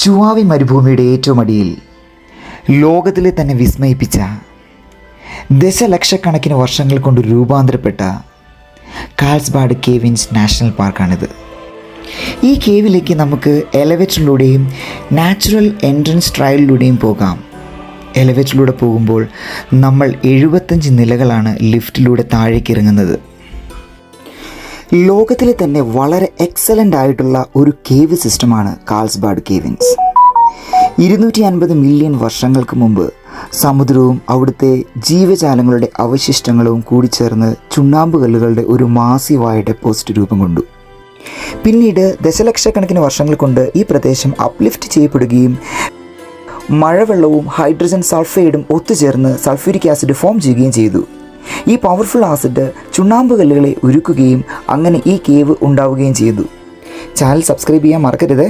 ചുവാവി മരുഭൂമിയുടെ ഏറ്റവും അടിയിൽ ലോകത്തിലെ തന്നെ വിസ്മയിപ്പിച്ച ദശലക്ഷക്കണക്കിന് വർഷങ്ങൾ കൊണ്ട് രൂപാന്തരപ്പെട്ട കാൾസ്ബാഡ് കേവിൻസ് നാഷണൽ പാർക്കാണിത്. ഈ കേവിലേക്ക് നമുക്ക് എലവേറ്ററിലൂടെയും നാച്ചുറൽ എൻട്രൻസ് ട്രയലിലൂടെയും പോകാം. എലവേറ്ററിലൂടെ പോകുമ്പോൾ നമ്മൾ 75 നിലകളാണ് ലിഫ്റ്റിലൂടെ താഴേക്ക് ഇറങ്ങുന്നത്. ലോകത്തിലെ തന്നെ വളരെ എക്സലൻ്റ് ആയിട്ടുള്ള ഒരു കേവ് സിസ്റ്റമാണ് കാൾസ്ബാഡ് കേവിൻസ്. 250 മില്യൺ വർഷങ്ങൾക്ക് മുമ്പ് സമുദ്രവും അവിടുത്തെ ജീവജാലങ്ങളുടെ അവശിഷ്ടങ്ങളും കൂടിച്ചേർന്ന് ചുണ്ണാമ്പ് കല്ലുകളുടെ ഒരു മാസീവായ ഡെപ്പോസിറ്റ് രൂപം കൊണ്ടു. പിന്നീട് ദശലക്ഷക്കണക്കിന് വർഷങ്ങൾ കൊണ്ട് ഈ പ്രദേശം അപ്ലിഫ്റ്റ് ചെയ്യപ്പെടുകയും മഴവെള്ളവും ഹൈഡ്രജൻ സൾഫൈഡും ഒത്തുചേർന്ന് സൾഫ്യൂരിക് ആസിഡ് ഫോം ചെയ്യുകയും ചെയ്തു. ഈ പവർഫുൾ ആസിഡ് ചുണ്ണാമ്പ് കല്ലുകളെ ഉരുക്കുകയും അങ്ങനെ ഈ കേവ് ഉണ്ടാവുകയും ചെയ്തു. ചാനൽ സബ്സ്ക്രൈബ് ചെയ്യാൻ മറക്കരുത്.